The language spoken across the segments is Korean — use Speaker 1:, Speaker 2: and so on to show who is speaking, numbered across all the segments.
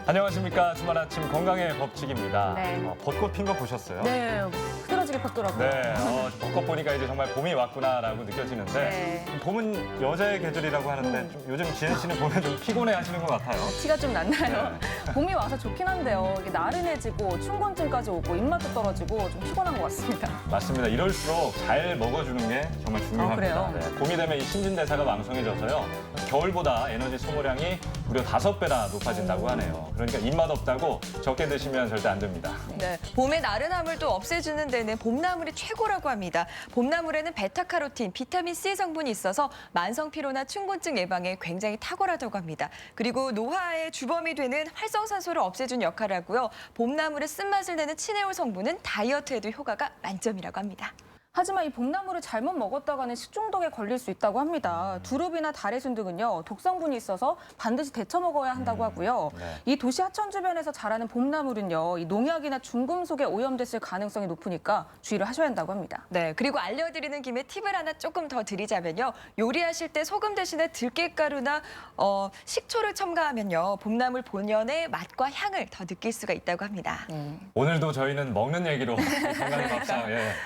Speaker 1: 안녕하십니까. 주말 아침 건강의 법칙입니다.
Speaker 2: 네.
Speaker 1: 벚꽃 핀 거 보셨어요?
Speaker 2: 네, 흐드러지게 폈더라고요.
Speaker 1: 네, 벚꽃 보니까 이제 정말 봄이 왔구나라고 느껴지는데
Speaker 2: 네.
Speaker 1: 봄은 여자의 계절이라고 하는데 좀 요즘 지은 씨는 보면 좀 피곤해 하시는 것 같아요.
Speaker 2: 티가 좀 났나요?
Speaker 1: 네.
Speaker 2: 봄이 와서 좋긴 한데요. 이게 나른해지고 춘곤증까지 오고 입맛도 떨어지고 좀 피곤한 것 같습니다.
Speaker 1: 맞습니다. 이럴수록 잘 먹어주는 게 정말 중요합니다.
Speaker 2: 그래요?
Speaker 1: 네, 봄이 되면 이 신진대사가 왕성해져서요. 겨울보다 에너지 소모량이 무려 5배나 높아진다고 하네요. 그러니까 입맛 없다고 적게 드시면 절대 안 됩니다.
Speaker 3: 네, 봄의 나른함을 또 없애주는 데는 봄나물이 최고라고 합니다. 봄나물에는 베타카로틴, 비타민 C 성분이 있어서 만성 피로나 춘곤증 예방에 굉장히 탁월하다고 합니다. 그리고 노화의 주범이 되는 활성산소를 없애준 역할을 하고요. 봄나물의 쓴맛을 내는 치네올 성분은 다이어트에도 효과가 만점이라고 합니다.
Speaker 2: 하지만 이 봄나물을 잘못 먹었다가는 식중독에 걸릴 수 있다고 합니다. 두릅이나 달래순 등은요, 독성분이 있어서 반드시 데쳐 먹어야 한다고 하고요.
Speaker 1: 네.
Speaker 2: 이 도시 하천 주변에서 자라는 봄나물은요, 이 농약이나 중금속에 오염됐을 가능성이 높으니까 주의를 하셔야 한다고 합니다.
Speaker 3: 네, 그리고 알려드리는 김에 팁을 하나 조금 더 드리자면요. 요리하실 때 소금 대신에 들깨가루나 식초를 첨가하면요. 봄나물 본연의 맛과 향을 더 느낄 수가 있다고 합니다.
Speaker 1: 오늘도 저희는 먹는 얘기로 건강의 밥상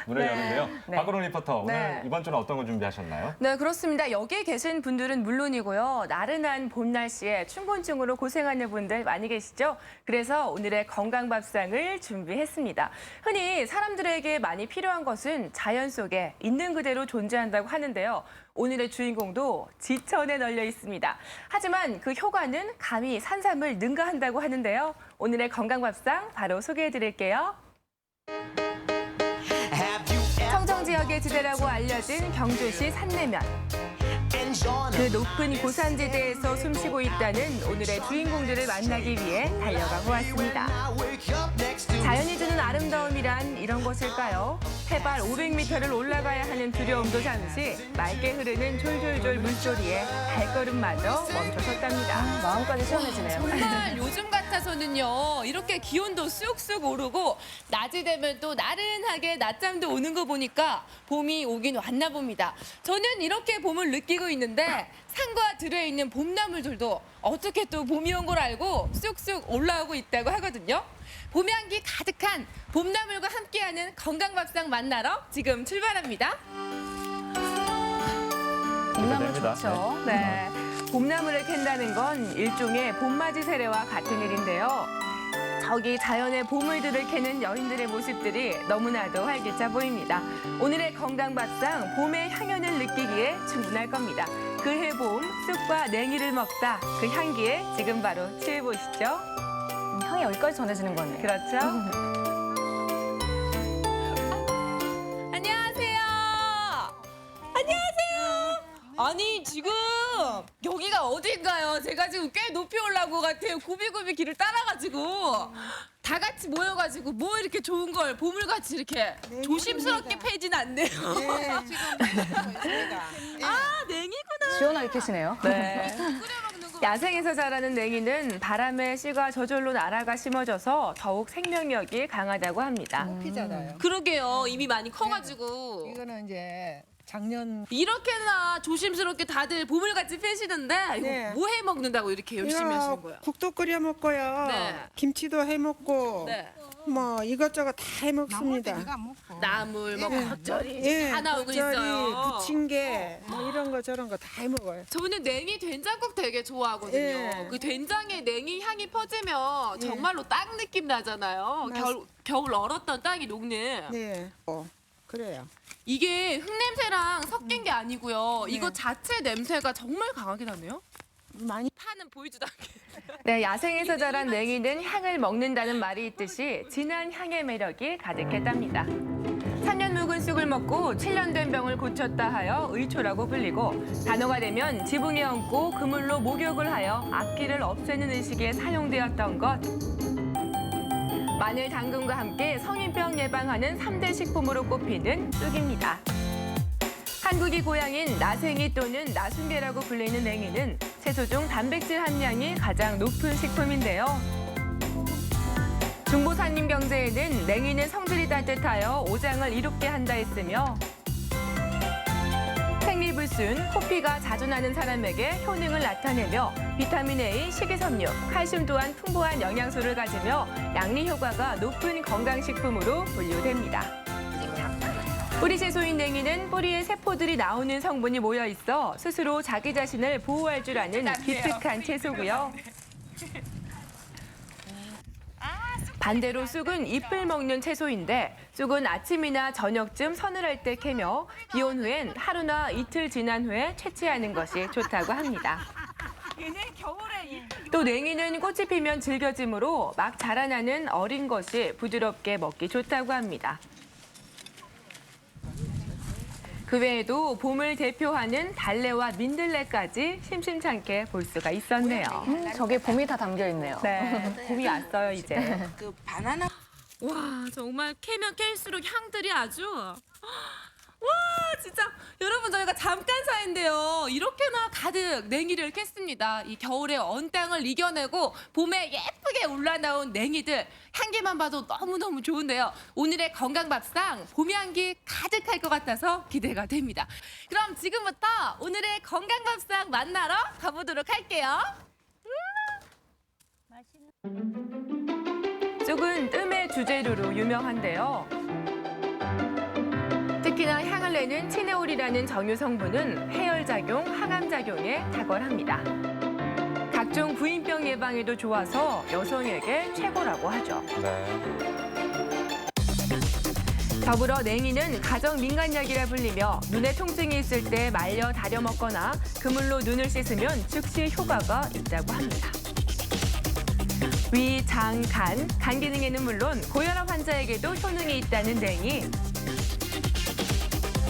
Speaker 1: 문을
Speaker 2: 네.
Speaker 1: 여는데요.
Speaker 2: 네.
Speaker 1: 박은호 리포터, 오늘
Speaker 2: 네.
Speaker 1: 이번 주는 어떤 거 준비하셨나요?
Speaker 4: 네, 그렇습니다. 여기에 계신 분들은 물론이고요. 나른한 봄 날씨에 춘곤증으로 고생하는 분들 많이 계시죠? 그래서 오늘의 건강밥상을 준비했습니다. 흔히 사람들에게 많이 필요한 것은 자연 속에 있는 그대로 존재한다고 하는데요. 오늘의 주인공도 지천에 널려 있습니다. 하지만 그 효과는 감히 산삼을 능가한다고 하는데요. 오늘의 건강밥상 바로 소개해드릴게요. 청정 지역의 지대라고 알려진 경주시 산내면. 그 높은 고산지대에서 숨쉬고 있다는 오늘의 주인공들을 만나기 위해 달려가고 왔습니다. 자연이 주는 아름다움이란 이런 것일까요? 해발 500m를 올라가야 하는 두려움도 잠시 맑게 흐르는 졸졸졸 물소리에 발걸음마저 멈춰섰답니다.
Speaker 2: 마음까지 시원해지네요.
Speaker 5: 정말 요즘 같아서는요, 이렇게 기온도 쑥쑥 오르고 낮이 되면 또 나른하게 낮잠도 오는 거 보니까 봄이 오긴 왔나 봅니다. 저는 이렇게 봄을 느끼고 있는데 산과 들에 있는 봄나물들도 어떻게 또 봄이 온 걸 알고 쑥쑥 올라오고 있다고 하거든요. 봄 향기 가득한 봄나물과 함께하는 건강밥상 만나러 지금 출발합니다.
Speaker 2: 봄나물
Speaker 1: 기대됩니다.
Speaker 2: 좋죠.
Speaker 4: 네, 봄나물을 캔다는 건 일종의 봄맞이 세례와 같은 일인데요. 저기 자연의 보물들을 캐는 여인들의 모습들이 너무나도 활기차 보입니다. 오늘의 건강밥상 봄의 향연을 느끼기에 충분할 겁니다. 그해 봄 쑥과 냉이를 먹다 그 향기에 지금 바로 취해보시죠.
Speaker 2: 향이 여기까지 전해지는 거네요.
Speaker 4: 그렇죠?
Speaker 5: 안녕하세요. 안녕하세요. 아니 지금 여기가 어딘가요? 제가 지금 꽤 높이 올라온 것 같아요. 굽이굽이 길을 따라가지고 다 같이 모여가지고 뭐 이렇게 좋은 걸 보물같이 이렇게 조심스럽게 패진 않네요. 아 냉이구나.
Speaker 2: 시원하게 캐시네요.
Speaker 4: 네. 야생에서 자라는 냉이는 바람에 씨가 저절로 날아가 심어져서 더욱 생명력이 강하다고 합니다.
Speaker 6: 피잖아요.
Speaker 5: 그러게요. 이미 많이 커가지고
Speaker 6: 이거는 이제 작년
Speaker 5: 이렇게나 조심스럽게 다들 보물같이 패시는데 이거
Speaker 6: 네.
Speaker 5: 뭐 해 먹는다고 이렇게 열심히 하시는 거예요?
Speaker 6: 국도 끓여 먹고요.
Speaker 5: 네.
Speaker 6: 김치도 해 먹고
Speaker 5: 네.
Speaker 6: 뭐 이것저것 다 해 먹습니다.
Speaker 5: 나물, 뭐 겉절이
Speaker 6: 예,
Speaker 5: 다 나오고
Speaker 6: 겉절이,
Speaker 5: 있어요.
Speaker 6: 부침개 뭐 이런 거 저런 거 다 해 먹어요.
Speaker 5: 저는 냉이 된장국 되게 좋아하거든요.
Speaker 6: 예.
Speaker 5: 그 된장에 냉이 향이 퍼지면 정말로 땅 느낌 나잖아요.
Speaker 6: 맞-
Speaker 5: 겨울 얼었던 땅이 녹는.
Speaker 6: 네. 그래요.
Speaker 5: 이게 흙냄새랑 섞인 게 아니고요.
Speaker 6: 네.
Speaker 5: 이거 자체 냄새가 정말 강하게 나네요.
Speaker 6: 많이
Speaker 5: 파는 보이지도 않게.
Speaker 4: 네, 야생에서 자란 냉이는 향을 먹는다는 말이 있듯이 진한 향의 매력이 가득했답니다. 3년 묵은 쑥을 먹고 7년 된 병을 고쳤다 하여 의초라고 불리고 단오가 되면 지붕에 얹고 그물로 목욕을 하여 악기를 없애는 의식에 사용되었던 것. 마늘 당근과 함께 성인병 예방하는 3대 식품으로 꼽히는 쑥입니다. 한국이 고향인 나생이 또는 나순개라고 불리는 냉이는 채소 중 단백질 함량이 가장 높은 식품인데요. 중보사님 경제에는 냉이는 성질이 따뜻하여 오장을 이롭게 한다 했으며 생리 포도리붓은 코피가 자주 나는 사람에게 효능을 나타내며 비타민 A, 식이섬유, 칼슘 또한 풍부한 영양소를 가지며 양리 효과가 높은 건강식품으로 분류됩니다. 뿌리 채소인 냉이는 뿌리에 세포들이 나오는 성분이 모여 있어 스스로 자기 자신을 보호할 줄 아는 기특한 채소고요. 반대로 쑥은 잎을 먹는 채소인데 쑥은 아침이나 저녁쯤 서늘할 때 캐며 비온 후엔 하루나 이틀 지난 후에 채취하는 것이 좋다고 합니다. 또 냉이는 꽃이 피면 질겨지므로 막 자라나는 어린 것이 부드럽게 먹기 좋다고 합니다. 그 외에도 봄을 대표하는 달래와 민들레까지 심심찮게 볼 수가 있었네요.
Speaker 2: 저게 봄이 다 담겨 있네요.
Speaker 4: 네, 봄이 왔어요 이제.
Speaker 6: 그 바나나
Speaker 5: 와, 정말 캐면 캘수록 향들이 아주. 와, 진짜 여러분 저희가 잠깐 사이인데요. 이렇게나 가득 냉이를 캤습니다. 이 겨울의 언땅을 이겨내고 봄에 예쁘게 올라나온 냉이들 향기만 봐도 너무너무 좋은데요. 오늘의 건강밥상 봄 향기 가득할 것 같아서 기대가 됩니다. 그럼 지금부터 오늘의 건강밥상 만나러 가보도록 할게요.
Speaker 4: 쑥은 뜸의 주재료로 유명한데요. 특히나 향을 내는 치네올이라는 정유 성분은 해열작용, 항암작용에 탁월합니다. 각종 부인병 예방에도 좋아서 여성에게 최고라고 하죠.
Speaker 1: 네.
Speaker 4: 더불어 냉이는 가정 민간약이라 불리며 눈에 통증이 있을 때 말려 다려 먹거나 그물로 눈을 씻으면 즉시 효과가 있다고 합니다. 위, 장, 간 기능에는 물론 고혈압 환자에게도 효능이 있다는 냉이.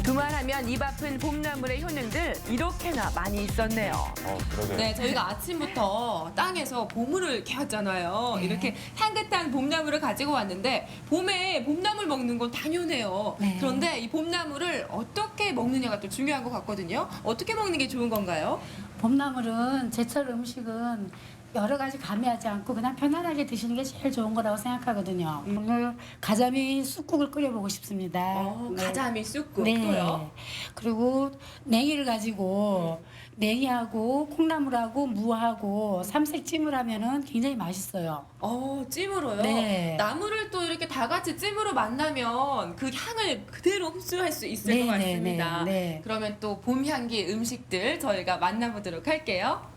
Speaker 4: 두말하면 입 아픈 봄나물의 효능들 이렇게나 많이 있었네요.
Speaker 1: 그러게요.
Speaker 5: 네, 저희가 아침부터 땅에서 보물을 캐왔잖아요. 이렇게 향긋한 봄나물을 가지고 왔는데 봄에 봄나물 먹는 건 당연해요. 그런데 이 봄나물을 어떻게 먹느냐가 또 중요한 것 같거든요. 어떻게 먹는 게 좋은 건가요?
Speaker 7: 봄나물은 제철 음식은 여러 가지 가미하지 않고 그냥 편안하게 드시는 게 제일 좋은 거라고 생각하거든요. 오늘 가자미 쑥국을 끓여보고 싶습니다. 네.
Speaker 5: 가자미 쑥국
Speaker 7: 네.
Speaker 5: 또요.
Speaker 7: 그리고 냉이를 가지고 냉이하고 콩나물하고 무하고 삼색찜을 하면은 굉장히 맛있어요.
Speaker 5: 찜으로요?
Speaker 7: 네.
Speaker 5: 나물을 또 이렇게 다 같이 찜으로 만나면 그 향을 그대로 흡수할 수 있을
Speaker 7: 네,
Speaker 5: 것
Speaker 7: 네,
Speaker 5: 같습니다.
Speaker 7: 네, 네.
Speaker 5: 그러면 또 봄 향기 음식들 저희가 만나보도록 할게요.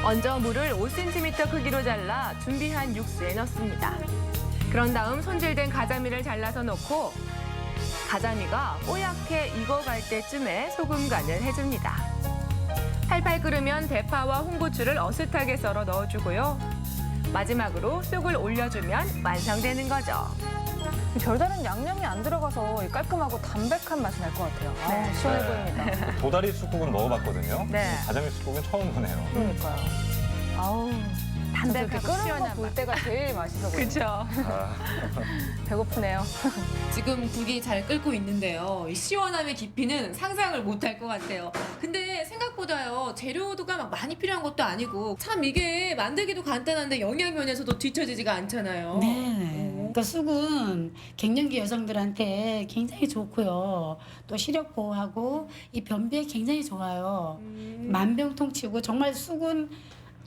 Speaker 4: 먼저 물을 5cm 크기로 잘라 준비한 육수에 넣습니다. 그런 다음 손질된 가자미를 잘라서 넣고 가자미가 뽀얗게 익어갈 때쯤에 소금 간을 해줍니다. 팔팔 끓으면 대파와 홍고추를 어슷하게 썰어 넣어주고요. 마지막으로 쑥을 올려주면 완성되는 거죠.
Speaker 2: 별다른 양념이 안 들어가서 깔끔하고 담백한 맛이 날 것 같아요. 아우, 시원해 보입니다.
Speaker 1: 도다리 쑥국은 먹어봤거든요.
Speaker 4: 네.
Speaker 1: 가자미 쑥국은 처음 보네요.
Speaker 2: 그러니까요. 아우,
Speaker 4: 담백하고
Speaker 2: 이렇게 끓는 거
Speaker 4: 시원한
Speaker 2: 볼
Speaker 4: 맛.
Speaker 2: 때가 제일 맛있어 보여요.
Speaker 4: 그렇죠.
Speaker 2: 배고프네요.
Speaker 5: 지금 국이 잘 끓고 있는데요. 이 시원함의 깊이는 상상을 못할 것 같아요. 근데 생각보다요, 재료도가 막 많이 필요한 것도 아니고 참 이게 만들기도 간단한데 영양면에서도 뒤처지지가 않잖아요.
Speaker 7: 네. 그러니까 쑥은 갱년기 여성들한테 굉장히 좋고요. 또 시력 보호하고 이 변비에 굉장히 좋아요. 만병통치고 정말 쑥은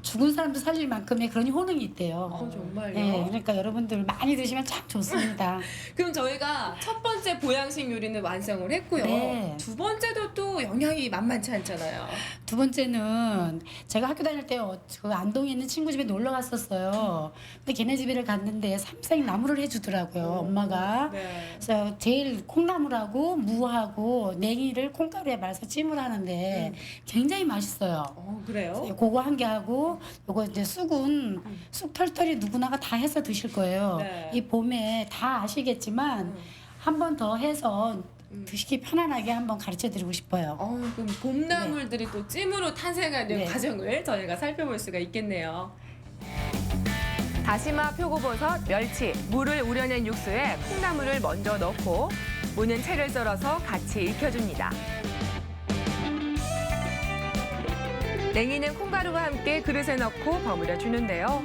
Speaker 7: 죽은 사람도 살릴 만큼의 그런 효능이 있대요.
Speaker 5: 정말요?
Speaker 7: 네, 그러니까 여러분들 많이 드시면 참 좋습니다.
Speaker 5: 그럼 저희가 첫 번째 보양식 요리는 완성을 했고요.
Speaker 7: 네.
Speaker 5: 두 번째도 또 영양이 만만치 않잖아요.
Speaker 7: 두 번째는 제가 학교 다닐 때 그 안동에 있는 친구 집에 놀러 갔었어요. 근데 걔네 집에를 갔는데 삼색나물을 해주더라고요, 엄마가.
Speaker 5: 네.
Speaker 7: 그래서 제일 콩나물하고 무하고 냉이를 콩가루에 말아서 찜을 하는데 굉장히 맛있어요.
Speaker 5: 그래요?
Speaker 7: 그거 한 개 하고 요거 이제 쑥은 쑥 털털이 누구나가 다 해서 드실 거예요.
Speaker 5: 네.
Speaker 7: 이 봄에 다 아시겠지만 한 번 더 해서 드시기 편안하게 한번 가르쳐 드리고 싶어요.
Speaker 5: 그럼 봄나물들이 또 찜으로 탄생하는
Speaker 7: 네.
Speaker 5: 과정을 저희가 살펴볼 수가 있겠네요.
Speaker 4: 다시마, 표고버섯, 멸치, 물을 우려낸 육수에 콩나물을 먼저 넣고 무는 채를 썰어서 같이 익혀줍니다. 냉이는 콩가루와 함께 그릇에 넣고 버무려 주는데요.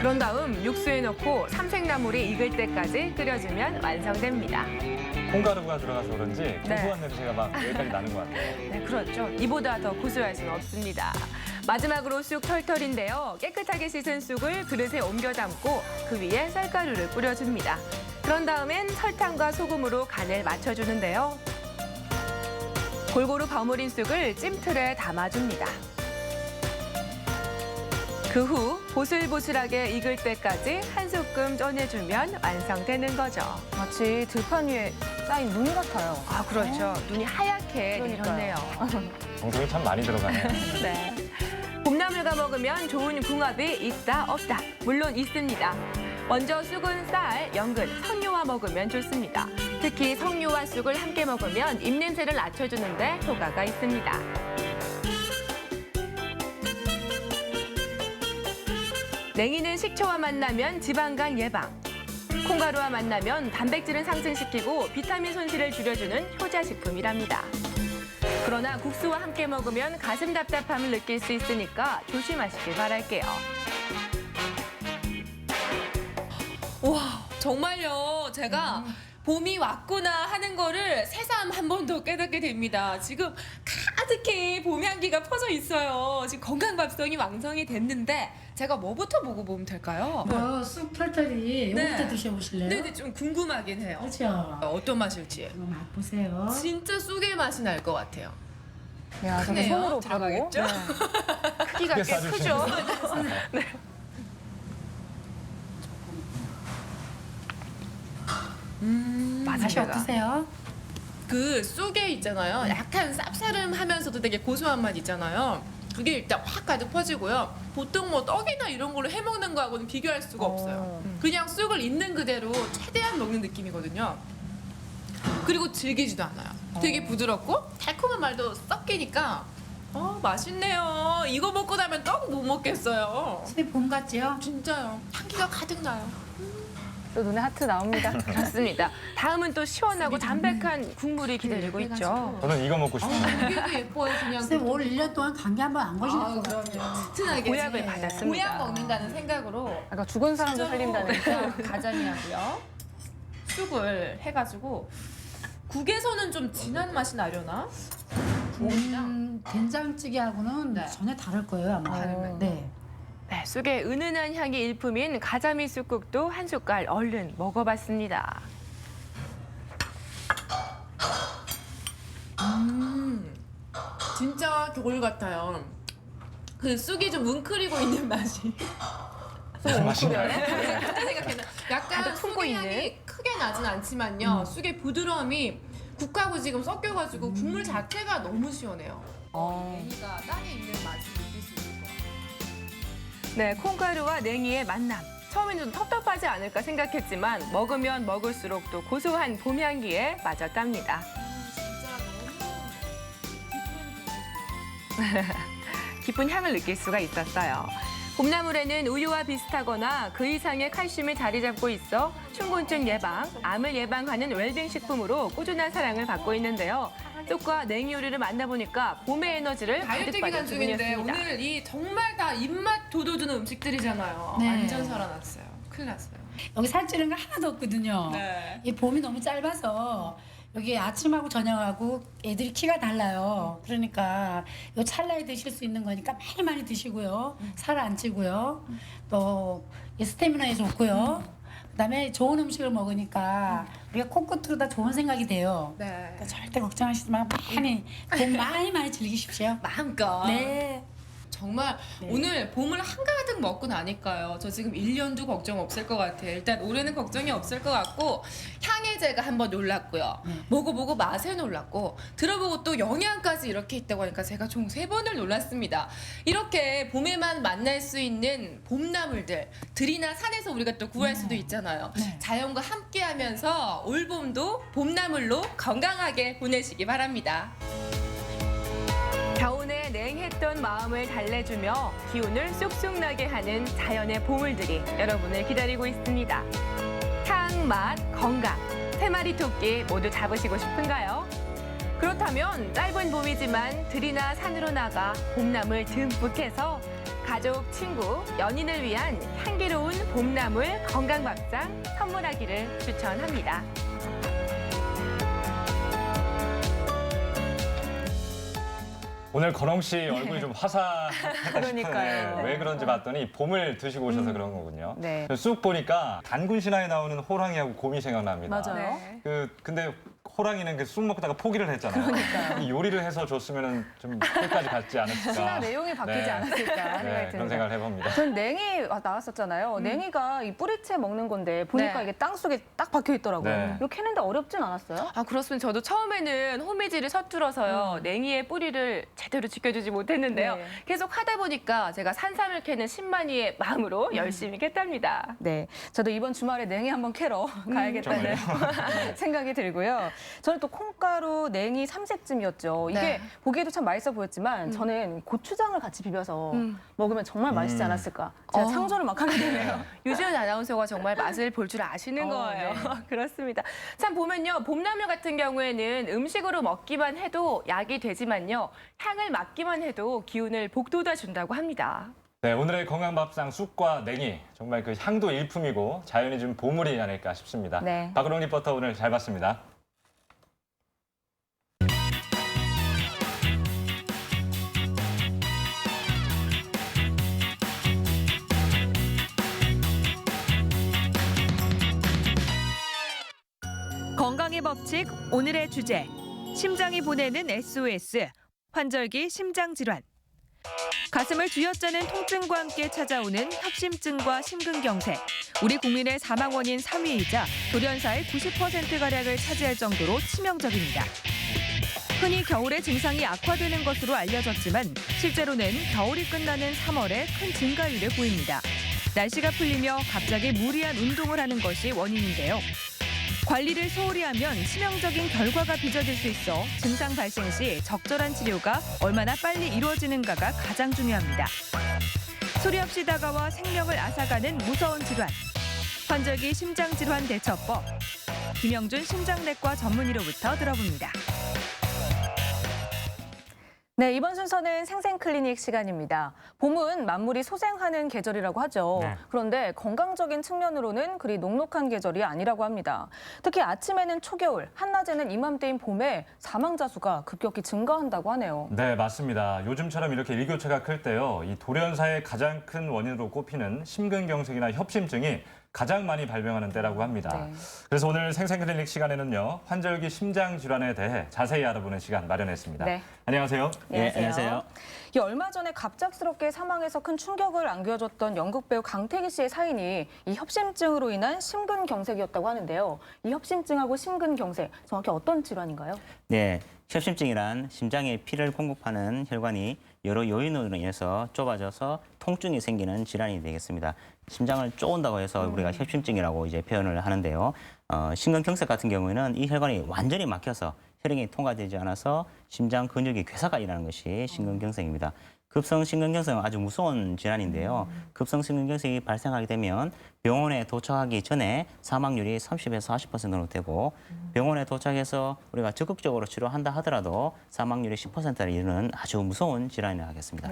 Speaker 4: 그런 다음 육수에 넣고 삼색나물이 익을 때까지 끓여주면 완성됩니다.
Speaker 1: 콩가루가 들어가서 그런지
Speaker 4: 네.
Speaker 1: 고소한 냄새가 막 여기까지 나는 것 같아요.
Speaker 4: 네, 그렇죠. 이보다 더 고소할 수는 없습니다. 마지막으로 쑥 털털인데요. 깨끗하게 씻은 쑥을 그릇에 옮겨 담고 그 위에 쌀가루를 뿌려줍니다. 그런 다음엔 설탕과 소금으로 간을 맞춰주는데요. 골고루 버무린 쑥을 찜틀에 담아줍니다. 그 후 보슬보슬하게 익을 때까지 한 소끔 쪄내주면 완성되는 거죠.
Speaker 2: 마치 들판 위에 쌓인 눈 같아요.
Speaker 4: 아, 그렇죠. 눈이 하얗게
Speaker 2: 그러니까요.
Speaker 4: 내렸네요.
Speaker 1: 정성이 참 많이 들어가네요.
Speaker 4: 네. 봄나물과 먹으면 좋은 궁합이 있다 없다. 물론 있습니다. 먼저 쑥은 쌀, 연근, 석류와 먹으면 좋습니다. 특히 석류와 쑥을 함께 먹으면 입냄새를 낮춰주는데 효과가 있습니다. 냉이는 식초와 만나면 지방간 예방. 콩가루와 만나면 단백질은 상승시키고 비타민 손실을 줄여주는 효자식품이랍니다. 그러나 국수와 함께 먹으면 가슴 답답함을 느낄 수 있으니까 조심하시길 바랄게요.
Speaker 5: 와, 정말요. 제가 봄이 왔구나 하는 거를 새삼 한 번 더 깨닫게 됩니다. 지금 가득히 봄 향기가 퍼져 있어요. 지금 건강밥상이 왕성이 됐는데 제가 뭐부터 먹어보면 될까요?
Speaker 7: 쑥 털털이
Speaker 5: 네.
Speaker 7: 요거부터 드셔보실래요?
Speaker 5: 네네, 좀 궁금하긴 해요.
Speaker 7: 그렇죠.
Speaker 5: 어떤 맛일지.
Speaker 7: 이거 맛보세요.
Speaker 5: 진짜 쑥의 맛이 날 것 같아요.
Speaker 2: 야, 저게
Speaker 5: 크네요.
Speaker 2: 손으로
Speaker 5: 들어가겠죠?
Speaker 2: 바로. 네.
Speaker 4: 크기가 꽤
Speaker 1: 싸주시네요.
Speaker 4: 크죠?
Speaker 7: 맛이
Speaker 4: 맞습니다.
Speaker 7: 어떠세요?
Speaker 5: 그 쑥에 있잖아요. 약간 쌉싸름하면서도 되게 고소한 맛 있잖아요. 그게 일단 확 가득 퍼지고요. 보통 뭐 떡이나 이런 걸로 해 먹는 거하고는 비교할 수가 없어요. 그냥 쑥을 있는 그대로 최대한 먹는 느낌이거든요. 그리고 질기지도 않아요. 되게 부드럽고 달콤한 말도 섞이니까 맛있네요. 이거 먹고 나면 떡 못 먹겠어요.
Speaker 7: 선생님 봄 같지요?
Speaker 5: 진짜요. 향기가 가득 나요.
Speaker 2: 또 눈에 하트 나옵니다.
Speaker 4: 맞습니다. 다음은 또 시원하고 담백한 국물이 기다리고 있죠.
Speaker 1: 저는 이거 먹고 싶어요.
Speaker 5: 이게 예뻐요. 그냥
Speaker 7: 선생님 올 1년 동안 감기 한 번 안 걸리는 것 같아요.
Speaker 5: 튼튼하게
Speaker 4: 보약을 받았습니다.
Speaker 5: 보약 먹는다는 생각으로
Speaker 2: 아까 죽은 사람도 살린다니까.
Speaker 5: 가자미하고요. 쑥을 해가지고 국에서는 좀 진한 맛이 나려나?
Speaker 7: 된장찌개하고는
Speaker 5: 네.
Speaker 7: 전혀 다를 거예요 아마.
Speaker 5: 다르면.
Speaker 7: 네.
Speaker 4: 네, 쑥의 은은한 향이 일품인 가자미 쑥국도 한 숟갈 얼른 먹어봤습니다.
Speaker 5: 진짜 겨울 같아요. 그 쑥이 좀 뭉클이고 있는 맛이.
Speaker 1: 무슨 맛인가요?
Speaker 5: 생각해요. 약간
Speaker 4: 가득 품고
Speaker 5: 쑥의 향이
Speaker 4: 있는.
Speaker 5: 크게 나진 않지만요. 쑥의 부드러움이 국하고 지금 섞여가지고 국물 자체가 너무 시원해요. 냉이가 땅에 있는 맛을 느낄 수 있을 것 같아요.
Speaker 4: 네, 콩가루와 냉이의 만남. 처음에는 좀 텁텁하지 않을까 생각했지만 먹으면 먹을수록 또 고소한 봄 향기에 빠졌답니다. 깊은 향을 느낄 수가 있었어요. 봄나물에는 우유와 비슷하거나 그 이상의 칼슘이 자리 잡고 있어 춘곤증 예방, 암을 예방하는 웰빙 식품으로 꾸준한 사랑을 받고 있는데요. 쑥과 냉이 요리를 만나보니까 봄의 에너지를
Speaker 5: 다이어트
Speaker 4: 가득 받은
Speaker 5: 기간 중인데
Speaker 4: 기분이었습니다.
Speaker 5: 오늘 이 정말 다 입맛 돋워주는 음식들이잖아요.
Speaker 7: 네.
Speaker 5: 완전 살아났어요. 큰일 났어요.
Speaker 7: 여기 살찌는 거 하나도 없거든요.
Speaker 5: 네.
Speaker 7: 이 봄이 너무 짧아서 여기 아침하고 저녁하고 애들이 키가 달라요. 그러니까 요 찰나에 드실 수 있는 거니까 많이 많이 드시고요. 살 안 찌고요. 또 스태미나에 좋고요. 그다음에 좋은 음식을 먹으니까 우리가 코끝으로 좋은 생각이 돼요.
Speaker 5: 네.
Speaker 7: 그러니까 절대 걱정하시지 말고 봄 많이 즐기십시오.
Speaker 5: 마음껏.
Speaker 7: 네.
Speaker 5: 정말 오늘 봄을 한가득 먹고 나니까요. 저 지금 1년도 걱정 없을 것 같아요. 일단 올해는 걱정이 없을 것 같고 향에 제가 한번 놀랐고요. 먹어보고 맛에 놀랐고 들어보고 또 영양까지 이렇게 있다고 하니까 제가 총 3번을 놀랐습니다. 이렇게 봄에만 만날 수 있는 봄나물들 들이나 산에서 우리가 또 구할 수도 있잖아요.
Speaker 7: 네.
Speaker 5: 자연과 함께하면서 올봄도 봄나물로 건강하게 보내시기 바랍니다.
Speaker 4: 겨우내 냉했던 마음을 달래주며 기운을 쑥쑥 나게 하는 자연의 보물들이 여러분을 기다리고 있습니다. 향, 맛, 건강, 3마리 토끼 모두 잡으시고 싶은가요? 그렇다면 짧은 봄이지만 들이나 산으로 나가 봄나물 듬뿍 해서 가족, 친구, 연인을 위한 향기로운 봄나물 건강밥상 선물하기를 추천합니다.
Speaker 1: 오늘 건홍 씨 얼굴이 좀 화사하다
Speaker 2: 그러니까요.
Speaker 1: 싶은데 왜 그런지 봤더니 봄을 드시고 오셔서 그런 거군요.
Speaker 2: 네.
Speaker 1: 쑥 보니까 단군 신화에 나오는 호랑이하고 곰이 생각납니다.
Speaker 2: 맞아요.
Speaker 4: 네.
Speaker 1: 근데 호랑이는 그 쑥 먹다가 포기를 했잖아요. 이 요리를 해서 줬으면 좀 끝까지 갔지 않았을까.
Speaker 2: 신화 내용이 바뀌지
Speaker 1: 네.
Speaker 2: 않았을까 생각이
Speaker 1: 네,
Speaker 2: 듭니다.
Speaker 1: 그런 생각을 해봅니다.
Speaker 2: 전 냉이 나왔었잖아요. 냉이가 이 뿌리채 먹는 건데 보니까
Speaker 4: 네.
Speaker 2: 이게 땅 속에 딱 박혀 있더라고요.
Speaker 1: 네.
Speaker 2: 이거 캐는데 어렵진 않았어요?
Speaker 4: 아, 그렇습니다. 저도 처음에는 호미질이 서툴어서요. 냉이의 뿌리를 제대로 지켜주지 못했는데요.
Speaker 2: 네.
Speaker 4: 계속 하다 보니까 제가 산삼을 캐는 신만이의 마음으로 열심히 캤답니다.
Speaker 2: 네, 저도 이번 주말에 냉이 한번 캐러 가야겠다는 생각이 들고요. 저는 또 콩가루 냉이 삼색찜이었죠. 이게
Speaker 4: 네.
Speaker 2: 보기에도 참 맛있어 보였지만 저는 고추장을 같이 비벼서 먹으면 정말 맛있지 않았을까. 제가 상상을 막 하게 되네요.
Speaker 4: 유지은 아나운서가 정말 맛을 볼 줄 아시는 거예요.
Speaker 2: 네.
Speaker 4: 그렇습니다. 참 보면요. 봄나물 같은 경우에는 음식으로 먹기만 해도 약이 되지만요. 향을 맡기만 해도 기운을 북돋아 준다고 합니다.
Speaker 1: 네, 오늘의 건강밥상 쑥과 냉이 정말 그 향도 일품이고 자연이 준 보물이 아닐까 싶습니다.
Speaker 2: 네.
Speaker 1: 박은홍 리포터 오늘 잘 봤습니다.
Speaker 8: 건강의 법칙 오늘의 주제 심장이 보내는 SOS 환절기 심장질환 가슴을 쥐어짜는 통증과 함께 찾아오는 협심증과 심근경색 우리 국민의 사망 원인 3위이자 돌연사의 90%가량을 차지할 정도로 치명적입니다. 흔히 겨울에 증상이 악화되는 것으로 알려졌지만 실제로는 겨울이 끝나는 3월에 큰 증가율을 보입니다. 날씨가 풀리며 갑자기 무리한 운동을 하는 것이 원인인데요. 관리를 소홀히 하면 치명적인 결과가 빚어질 수 있어 증상 발생 시 적절한 치료가 얼마나 빨리 이루어지는가가 가장 중요합니다. 소리 없이 다가와 생명을 앗아가는 무서운 질환. 환절기 심장질환 대처법. 김영준 심장내과 전문의로부터 들어봅니다.
Speaker 2: 네, 이번 순서는 생생클리닉 시간입니다. 봄은 만물이 소생하는 계절이라고 하죠.
Speaker 9: 네.
Speaker 2: 그런데 건강적인 측면으로는 그리 녹록한 계절이 아니라고 합니다. 특히 아침에는 초겨울, 한낮에는 이맘때인 봄에 사망자 수가 급격히 증가한다고 하네요.
Speaker 1: 네, 맞습니다. 요즘처럼 이렇게 일교차가 클 때요. 이 돌연사의 가장 큰 원인으로 꼽히는 심근경색이나 협심증이 가장 많이 발병하는 때라고 합니다.
Speaker 2: 네.
Speaker 1: 그래서 오늘 생생클리닉 시간에는요. 환절기 심장 질환에 대해 자세히 알아보는 시간 마련했습니다.
Speaker 2: 네.
Speaker 1: 안녕하세요.
Speaker 9: 네, 안녕하세요.
Speaker 2: 이 얼마 전에 갑작스럽게 사망해서 큰 충격을 안겨줬던 연극 배우 강태기 씨의 사인이 이 협심증으로 인한 심근경색이었다고 하는데요. 이 협심증하고 심근경색 정확히 어떤 질환인가요?
Speaker 9: 네, 협심증이란 심장에 피를 공급하는 혈관이 여러 요인으로 인해서 좁아져서 통증이 생기는 질환이 되겠습니다. 심장을 쪼은다고 해서 우리가 협심증이라고 이제 표현을 하는데요. 심근경색 같은 경우에는 이 혈관이 완전히 막혀서 혈액이 통과되지 않아서 심장 근육이 괴사가 일어나는 것이 심근경색입니다. 급성 심근경색은 아주 무서운 질환인데요. 급성 심근경색이 발생하게 되면 병원에 도착하기 전에 사망률이 30에서 40%로 되고 병원에 도착해서 우리가 적극적으로 치료한다 하더라도 사망률이 10%를 이르는 아주 무서운 질환이 나겠습니다.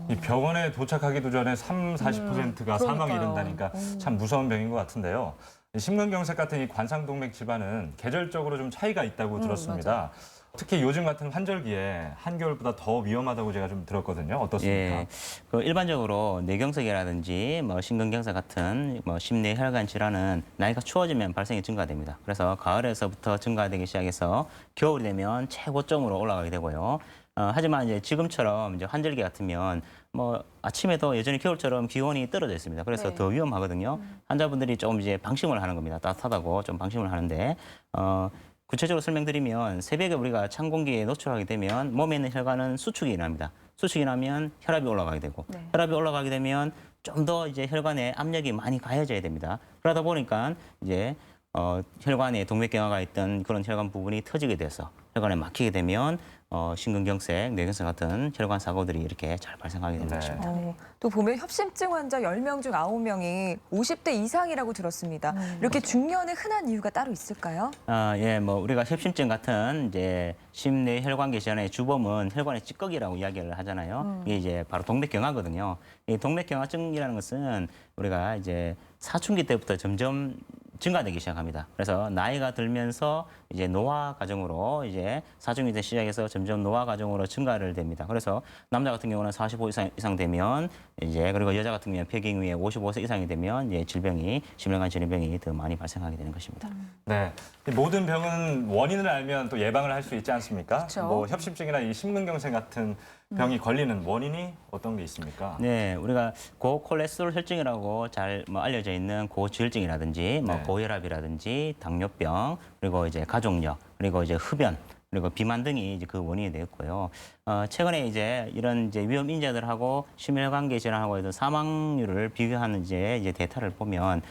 Speaker 1: 이 병원에 도착하기도 전에 40%가 사망에
Speaker 2: 그러니까요.
Speaker 1: 이른다니까 참 무서운 병인 것 같은데요. 이 심근경색 같은 이 관상동맥 질환은 계절적으로 좀 차이가 있다고 들었습니다. 특히 요즘 같은 환절기에 한겨울보다 더 위험하다고 제가 좀 들었거든요. 어떻습니까?
Speaker 9: 예, 그 일반적으로 뇌경색이라든지 뭐 심근경색 같은 뭐 심뇌혈관 질환은 나이가 추워지면 발생이 증가됩니다. 그래서 가을에서부터 증가되기 시작해서 겨울이 되면 최고점으로 올라가게 되고요. 하지만 이제 지금처럼 이제 환절기 같으면 뭐 아침에도 여전히 겨울처럼 기온이 떨어져 있습니다. 그래서
Speaker 2: 네.
Speaker 9: 더 위험하거든요. 환자분들이 좀 이제 방심을 하는 겁니다. 따뜻하다고 좀 방심을 하는데 구체적으로 설명드리면 새벽에 우리가 찬 공기에 노출하게 되면 몸에 있는 혈관은 수축이 일어납니다. 수축이 나면 혈압이 올라가게 되고 혈압이 올라가게 되면 좀 더 이제 혈관에 압력이 많이 가해져야 됩니다. 그러다 보니까 이제 혈관에 동맥경화가 있던 그런 혈관 부분이 터지게 돼서 혈관에 막히게 되면 심근경색, 뇌경색 같은 혈관 사고들이 이렇게 잘 발생하게 되는
Speaker 1: 네.
Speaker 9: 것입니다.
Speaker 3: 또 보면 협심증 환자 10명 중 9명이 50대 이상이라고 들었습니다. 이렇게 중년에 흔한 이유가 따로 있을까요?
Speaker 9: 예, 뭐 우리가 협심증 같은 이제 심뇌 혈관계 질환의 주범은 혈관의 찌꺼기라고 이야기를 하잖아요. 이게 이제 바로 동맥경화거든요. 이 동맥경화증이라는 것은 우리가 이제 사춘기 때부터 점점 증가되기 시작합니다. 그래서 나이가 들면서 이제 노화 과정으로 이제 사춘기 때 시작해서 점점 노화 과정으로 증가를 됩니다. 그래서 남자 같은 경우는 45 이상 되면 이제 그리고 여자 같은 경우는 폐경 이후에 55세 이상이 되면 이제 질병이 심혈관 질병이 더 많이 발생하게 되는 것입니다.
Speaker 1: 네. 이 모든 병은 원인을 알면 또 예방을 할 수 있지 않습니까?
Speaker 2: 그쵸.
Speaker 1: 뭐 협심증이나 이 심근경색 같은 병이 걸리는 원인이 어떤 게 있습니까?
Speaker 9: 네, 우리가 고콜레스테롤 혈증이라고 잘 알려져 있는 고지혈증이라든지 뭐
Speaker 1: 네.
Speaker 9: 고혈압이라든지 당뇨병 그리고 이제 가족력 그리고 이제 흡연 그리고 비만 등이 이제 그 원인이 되었고요. 최근에 이제 이런 이제 위험 인자들하고 심혈관계 질환하고 해서 사망률을 비교하는 이제 데이터를 보면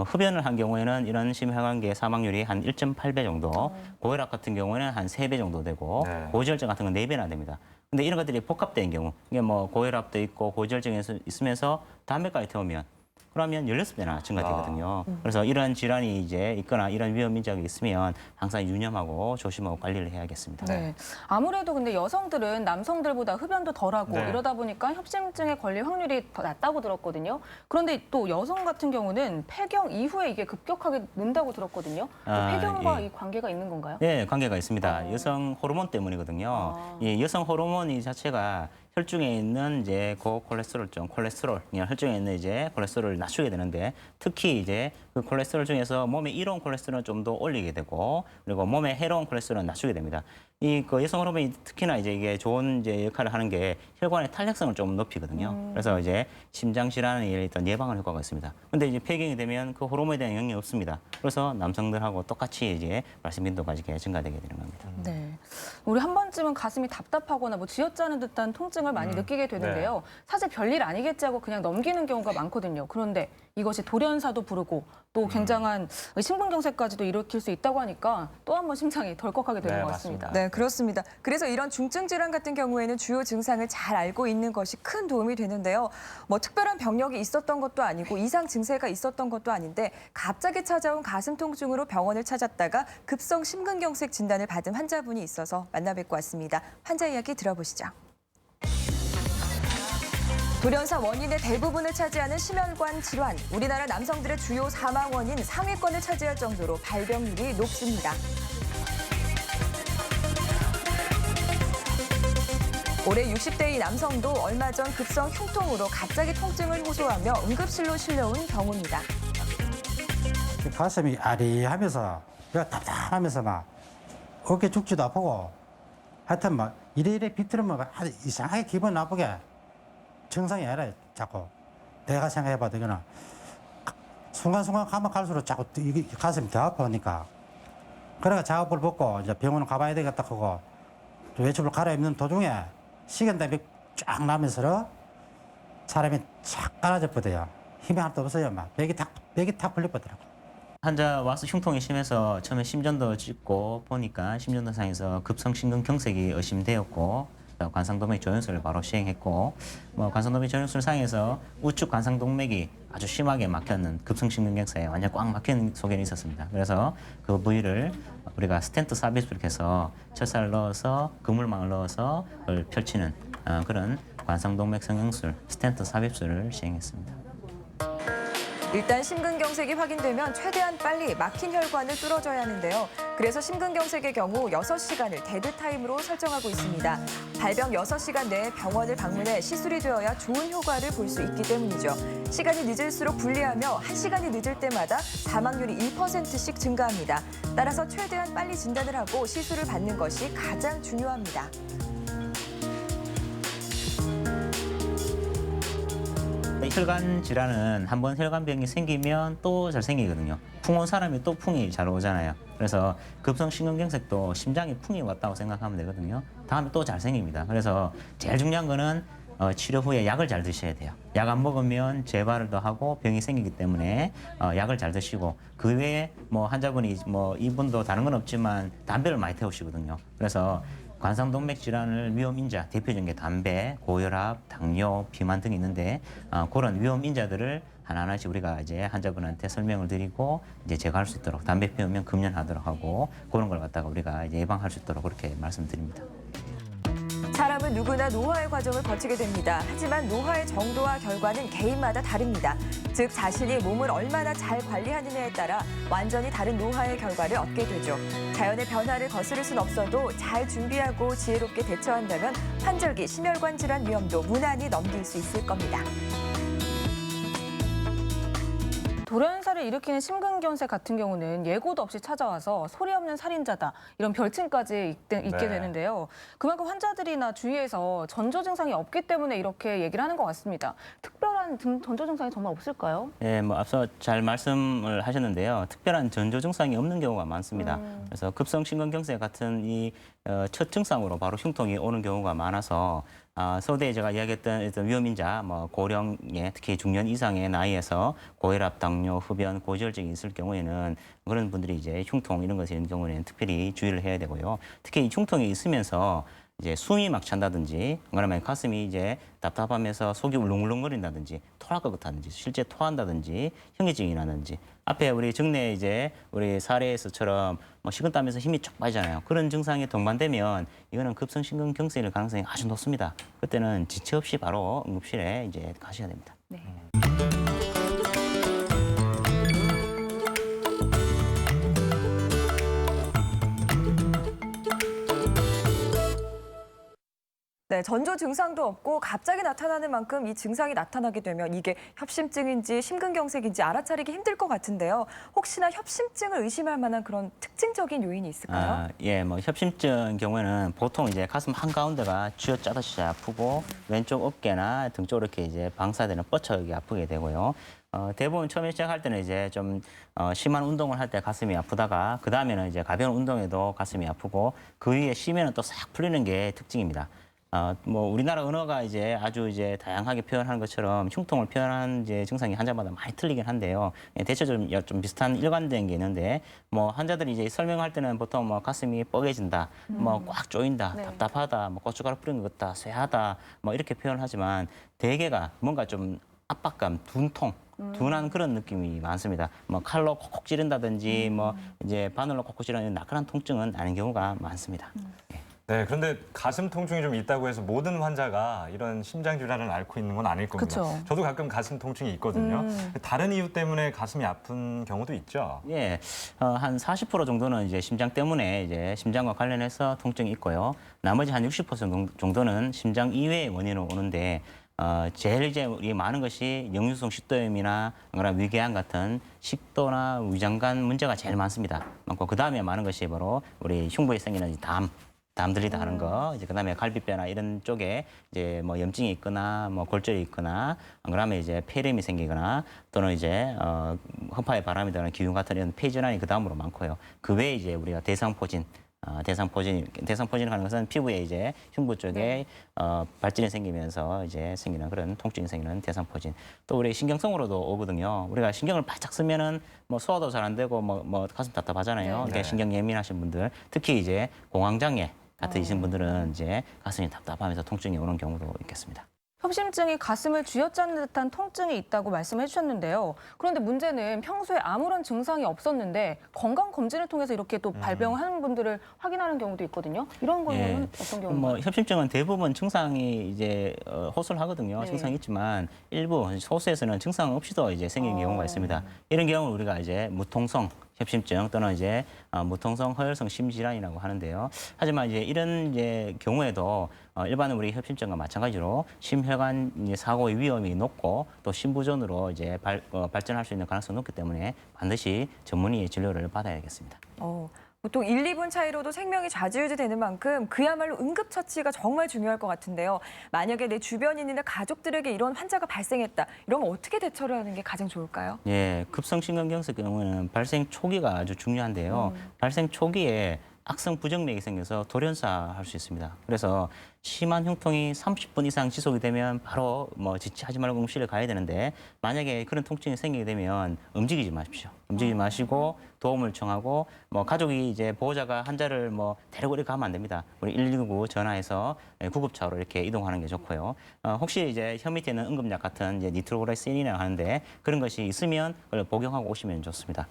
Speaker 9: 흡연을 한 경우에는 이런 심혈관계 사망률이 한 1.8배 정도, 고혈압 같은 경우에는 한 3배 정도 되고
Speaker 1: 네.
Speaker 9: 고지혈증 같은 건 4배나 됩니다. 근데 이런 것들이 복합된 경우, 이게 뭐 고혈압도 있고 고지혈증이 있으면서 담배까지 태우면 그러면 16배나 증가되거든요. 그래서 이런 질환이 이제 있거나 이런 위험 인자가 있으면 항상 유념하고 조심하고 관리를 해야겠습니다.
Speaker 2: 네. 아무래도 근데 여성들은 남성들보다 흡연도 덜하고
Speaker 1: 네.
Speaker 2: 이러다 보니까 협심증에 걸릴 확률이 더 낮다고 들었거든요. 그런데 또 여성 같은 경우는 폐경 이후에 이게 급격하게 는다고 들었거든요. 폐경과
Speaker 9: 예.
Speaker 2: 이 관계가 있는 건가요?
Speaker 9: 네, 관계가 있습니다. 여성 호르몬 때문이거든요. 이 여성 호르몬 이 자체가 혈중에 있는 이제 고콜레스테롤, 콜레스테롤, 그냥 혈중에 있는 이제 콜레스테롤을 낮추게 되는데 특히 이제 그 콜레스테롤 중에서 몸에 이로운 콜레스테롤은 좀 더 올리게 되고 그리고 몸에 해로운 콜레스테롤은 낮추게 됩니다. 이 그 여성 호르몬이 특히나 이제 이게 좋은 이제 역할을 하는 게 혈관의 탄력성을 좀 높이거든요. 그래서 이제 심장 질환에 일단 예방을 효과가 있습니다. 근데 이제 폐경이 되면 그 호르몬에 대한 영향이 없습니다. 그래서 남성들하고 똑같이 이제 발생 빈도가 이렇게 증가되게 되는 겁니다.
Speaker 2: 네. 우리 한 번쯤은 가슴이 답답하거나 뭐 쥐어짜는 듯한 통증을 많이 느끼게 되는데요. 사실 별일 아니겠지 하고 그냥 넘기는 경우가 많거든요. 그런데 이것이 돌연사도 부르고 또 굉장한 심근경색까지도 일으킬 수 있다고 하니까 또 한 번 심장이 덜컥하게 되는
Speaker 1: 네,
Speaker 2: 것 같습니다.
Speaker 3: 네, 그렇습니다. 그래서 이런 중증 질환 같은 경우에는 주요 증상을 잘 알고 있는 것이 큰 도움이 되는데요. 뭐 특별한 병력이 있었던 것도 아니고 이상 증세가 있었던 것도 아닌데 갑자기 찾아온 가슴 통증으로 병원을 찾았다가 급성 심근경색 진단을 받은 환자분이 있어서 만나뵙고 왔습니다. 환자 이야기 들어보시죠. 돌연사 원인의 대부분을 차지하는 심혈관 질환. 우리나라 남성들의 주요 사망 원인 상위권을 차지할 정도로 발병률이 높습니다. 올해 60대의 남성도 얼마 전 급성 흉통으로 갑자기 통증을 호소하며 응급실로 실려온 경우입니다.
Speaker 10: 가슴이 아리하면서 뼈가 답답하면서 막 어깨 죽지도 아프고 하여튼 막 이래 비틀으면 아주 이상하게 기분 나쁘게 정상이 아니라 자꾸 내가 생각해봐도 이거는 순간순간 가면 갈수록 자꾸 이게 가슴이 더 아프니까 그래가 작업을 벗고 이제 병원을 가봐야 되겠다 하고 외출을 갈아입는 도중에 식은땀이 쫙 나면서 사람이 착 깔아져 버려요. 힘이 하나도 없어요. 막 맥이 탁 풀려버더라고.
Speaker 9: 환자 와서 흉통이 심해서 처음에 심전도 찍고 보니까 심전도상에서 급성 심근경색이 의심되었고 관상동맥 조연술을 바로 시행했고 관상동맥 조연술 상에서 우측 관상동맥이 아주 심하게 막혔는 급성 심근경색에 완전 꽉 막힌 소견이 있었습니다. 그래서 그 부위를 우리가 스텐트 삽입을 해서 철사를 넣어서 그물망을 넣어서 그걸 펼치는 그런 관상동맥 성형술 스텐트 삽입술을 시행했습니다.
Speaker 3: 일단 심근경색이 확인되면 최대한 빨리 막힌 혈관을 뚫어줘야 하는데요. 그래서 심근경색의 경우 6시간을 데드타임으로 설정하고 있습니다. 발병 6시간 내에 병원을 방문해 시술이 되어야 좋은 효과를 볼 수 있기 때문이죠. 시간이 늦을수록 불리하며 1시간이 늦을 때마다 사망률이 1%씩 증가합니다. 따라서 최대한 빨리 진단을 하고 시술을 받는 것이 가장 중요합니다.
Speaker 9: 혈관 질환은 한번 혈관병이 생기면 또 잘 생기거든요. 풍 온 사람이 또 풍이 잘 오잖아요. 그래서 급성 심근경색도 심장에 풍이 왔다고 생각하면 되거든요. 다음에 또 잘 생깁니다. 그래서 제일 중요한 거는 치료 후에 약을 잘 드셔야 돼요. 약 안 먹으면 재발도 하고 병이 생기기 때문에 약을 잘 드시고 그 외에 뭐 환자분이 뭐 이분도 다른 건 없지만 담배를 많이 태우시거든요. 그래서 관상동맥 질환을 위험 인자 대표적인 게 담배, 고혈압, 당뇨, 비만 등이 있는데 그런 위험 인자들을 하나하나씩 우리가 이제 환자분한테 설명을 드리고 이제 제거할 수 있도록 담배 피우면 금연하도록 하고 그런 걸 갖다가 우리가 이제 예방할 수 있도록 그렇게 말씀드립니다.
Speaker 3: 사람은 누구나 노화의 과정을 거치게 됩니다. 하지만 노화의 정도와 결과는 개인마다 다릅니다. 즉 자신이 몸을 얼마나 잘 관리하느냐에 따라 완전히 다른 노화의 결과를 얻게 되죠. 자연의 변화를 거스를 순 없어도 잘 준비하고 지혜롭게 대처한다면 환절기 심혈관 질환 위험도 무난히 넘길 수 있을 겁니다.
Speaker 2: 돌연사를 일으키는 심근경색 같은 경우는 예고도 없이 찾아와서 소리 없는 살인자다 이런 별칭까지 있게 되는데요. 그만큼 환자들이나 주위에서 전조 증상이 없기 때문에 이렇게 얘기를 하는 것 같습니다. 특별한 전조 증상이 정말 없을까요?
Speaker 9: 네, 뭐 앞서 잘 말씀을 하셨는데요. 특별한 전조 증상이 없는 경우가 많습니다. 그래서 급성 심근경색 같은 이 첫 증상으로 바로 흉통이 오는 경우가 많아서 서두에 제가 이야기했던 위험인자, 뭐 고령의 특히 중년 이상의 나이에서 고혈압, 당뇨, 흡연, 고지혈증이 있을 경우에는 그런 분들이 이제 흉통 이런 것이 있는 경우에는 특별히 주의를 해야 되고요. 특히 이 흉통이 있으면서 이제 숨이 막 찬다든지, 그러면 가슴이 이제 답답하면서 속이 울렁울렁거린다든지, 토할 것 같다든지, 실제 토한다든지, 현기증이 나든지, 앞에 우리 정례 이제 우리 사례에서처럼 뭐 식은땀에서 힘이 쭉 빠지잖아요. 그런 증상이 동반되면 이거는 급성 심근경색일 가능성이 아주 높습니다. 그때는 지체 없이 바로 응급실에 이제 가셔야 됩니다.
Speaker 2: 네.
Speaker 3: 네, 전조 증상도 없고 갑자기 나타나는 만큼 이 증상이 나타나게 되면 이게 협심증인지 심근경색인지 알아차리기 힘들 것 같은데요. 혹시나 협심증을 의심할 만한 그런 특징적인 요인이 있을까요?
Speaker 9: 예, 뭐 협심증 경우에는 보통 이제 가슴 한가운데가 쥐어짜듯이 아프고 왼쪽 어깨나 등 쪽으로 이렇게 이제 방사되는 뻗쳐게 아프게 되고요. 대부분 처음에 시작할 때는 이제 좀 심한 운동을 할 때 가슴이 아프다가 그 다음에는 이제 가벼운 운동에도 가슴이 아프고 그 위에 쉬면은 또 싹 풀리는 게 특징입니다. 뭐 우리나라 언어가 이제 아주 이제 다양하게 표현하는 것처럼 흉통을 표현하는 이제 증상이 환자마다 많이 틀리긴 한데요. 대체적으로 좀 비슷한 일관된 게 있는데 뭐 환자들이 이제 설명할 때는 보통 뭐 가슴이 뻐개진다, 뭐 꽉 조인다,
Speaker 2: 네.
Speaker 9: 답답하다, 뭐 고춧가루 뿌린 것 같다, 쇠하다, 뭐 이렇게 표현하지만 대개가 뭔가 좀 압박감, 둔통. 둔한 그런 느낌이 많습니다. 뭐 칼로 콕콕 찌른다든지 뭐 이제 바늘로 콕콕 찌르는 나른한 통증은 아닌 경우가 많습니다.
Speaker 1: 네, 그런데 가슴 통증이 좀 있다고 해서 모든 환자가 이런 심장 질환을 앓고 있는 건 아닐 겁니다.
Speaker 2: 그쵸.
Speaker 1: 저도 가끔 가슴 통증이 있거든요. 다른 이유 때문에 가슴이 아픈 경우도 있죠.
Speaker 9: 예, 한 40% 정도는 이제 심장 때문에 이제 심장과 관련해서 통증이 있고요. 나머지 한 60% 정도는 심장 이외의 원인으로 오는데 제일 이제 우리 많은 것이 역류성 식도염이나 그런 위궤양 같은 식도나 위장관 문제가 제일 많습니다. 많고 그 다음에 많은 것이 바로 우리 흉부에 생기는 담들이 다는 거, 이제 그다음에 갈비뼈나 이런 쪽에 이제 뭐 염증이 있거나 뭐 골절이 있거나, 그다음에 이제 폐렴이 생기거나 또는 이제 허파에 바람이 드는 기흉 같은 이런 폐 질환이 그 다음으로 많고요. 그 외에 이제 우리가 대상포진 하는 것은 피부에 이제 흉부 쪽에 발진이 생기면서 이제 생기는 그런 통증이 생기는 대상포진. 또 우리 신경성으로도 오거든요. 우리가 신경을 바짝 쓰면은 뭐 소화도 잘 안 되고 뭐 가슴 답답하잖아요.
Speaker 2: 네.
Speaker 9: 그러니까 신경 예민하신 분들, 특히 이제 공황장애 같으신 분들은 이제 가슴이 답답하면서 통증이 오는 경우도 있겠습니다.
Speaker 2: 협심증이 가슴을 쥐어짜는 듯한 통증이 있다고 말씀해 주셨는데요. 그런데 문제는 평소에 아무런 증상이 없었는데 건강검진을 통해서 이렇게 또 발병을 하는 분들을 확인하는 경우도 있거든요. 이런 경우는 어떤 경우인가요?
Speaker 9: 뭐 협심증은 대부분 증상이 이제 호소를 하거든요.
Speaker 2: 네.
Speaker 9: 증상이 있지만 일부 소수에서는 증상 없이도 이제 생기는 경우가 있습니다. 이런 경우는 우리가 이제 무통성 협심증 또는 이제 무통성 허혈성 심질환이라고 하는데요. 하지만 이제 이런 이제 경우에도 일반 우리 협심증과 마찬가지로 심혈관 사고의 위험이 높고 또 심부전으로 이제 발전할 수 있는 가능성이 높기 때문에 반드시 전문의의 진료를 받아야겠습니다.
Speaker 3: 보통 1, 2분 차이로도 생명이 좌지우지되는 만큼 그야말로 응급처치가 정말 중요할 것 같은데요. 만약에 내 주변인이나 가족들에게 이런 환자가 발생했다. 이러면 어떻게 대처를 하는 게 가장 좋을까요?
Speaker 9: 예, 급성 심근경색 경우는 발생 초기가 아주 중요한데요. 발생 초기에 악성 부정맥이 생겨서 돌연사할 수 있습니다. 그래서 심한 흉통이 30분 이상 지속이 되면 바로 뭐 지체하지 말고 응급실에 가야 되는데 만약에 그런 통증이 생기게 되면 움직이지 마십시오. 움직이지 마시고 도움을 청하고 뭐 가족이 이제 보호자가 환자를 뭐 데리고 이렇게 가면 안 됩니다. 우리 119 전화해서 구급차로 이렇게 이동하는 게 좋고요. 혹시 이제 혀 밑에 있는 응급약 같은 이제 니트로그라이신이라고 하는데 그런 것이 있으면 그걸 복용하고 오시면 좋습니다.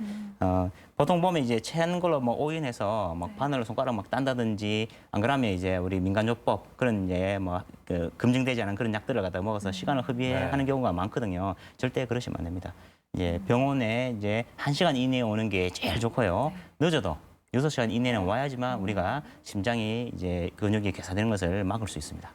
Speaker 9: 보통 보면 이제 체한 걸로 뭐 오인해서 막 바늘로 손가락 막 딴다든지 안 그러면 이제 우리 민간요법 그런 이제 뭐 그 검증되지 않은 그런 약들을 갖다 먹어서 시간을 허비하는 경우가 많거든요. 절대 그러시면 안 됩니다. 이제 병원에 이제 1시간 이내에 오는 게 제일 좋고요. 늦어도 6시간 이내는 와야지만 우리가 심장이 이제 근육이 괴사되는 것을 막을 수 있습니다.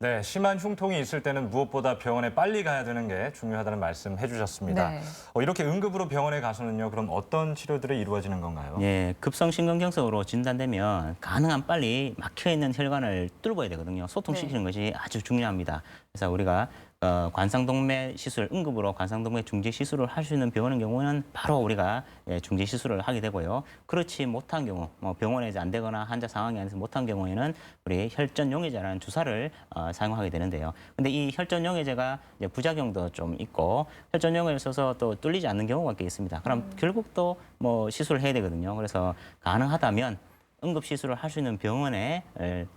Speaker 1: 네, 심한 흉통이 있을 때는 무엇보다 병원에 빨리 가야 되는 게 중요하다는 말씀 해주셨습니다.
Speaker 2: 네.
Speaker 1: 이렇게 응급으로 병원에 가서는요, 그럼 어떤 치료들이 이루어지는 건가요?
Speaker 9: 예, 급성심근경색으로 진단되면 가능한 빨리 막혀있는 혈관을 뚫어야 되거든요. 소통시키는 것이 아주 중요합니다. 그래서 우리가 관상동맥 시술, 응급으로 관상동맥 중지 시술을 할 수 있는 병원의 경우는 바로 우리가 중지 시술을 하게 되고요. 그렇지 못한 경우, 뭐 병원에 안 되거나 환자 상황이 안에서 못한 경우에는 우리 혈전 용해제라는 주사를 사용하게 되는데요. 근데 이 혈전 용해제가 이제 부작용도 좀 있고 혈전 용해를 써서 또 뚫리지 않는 경우가 꽤 있습니다. 그럼 결국 또 뭐 시술을 해야 되거든요. 그래서 가능하다면 응급 시술을 할 수 있는 병원에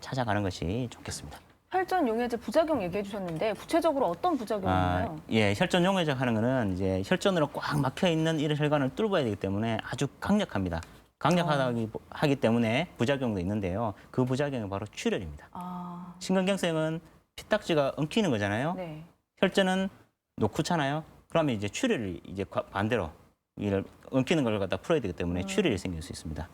Speaker 9: 찾아가는 것이 좋겠습니다.
Speaker 2: 혈전 용해제 부작용 얘기해 주셨는데 구체적으로 어떤 부작용인가요?
Speaker 9: 예, 혈전 용해제 하는 거는 이제 혈전으로 꽉 막혀 있는 이런 혈관을 뚫어야 되기 때문에 아주 강력합니다. 하기 때문에 부작용도 있는데요. 그 부작용이 바로 출혈입니다. 심근경색은 피딱지가 엉키는 거잖아요.
Speaker 2: 네.
Speaker 9: 혈전은 놓고잖아요. 그러면 이제 출혈이 이제 반대로 이를 엉키는 걸 갖다 풀어야 되기 때문에 출혈이 생길 수 있습니다.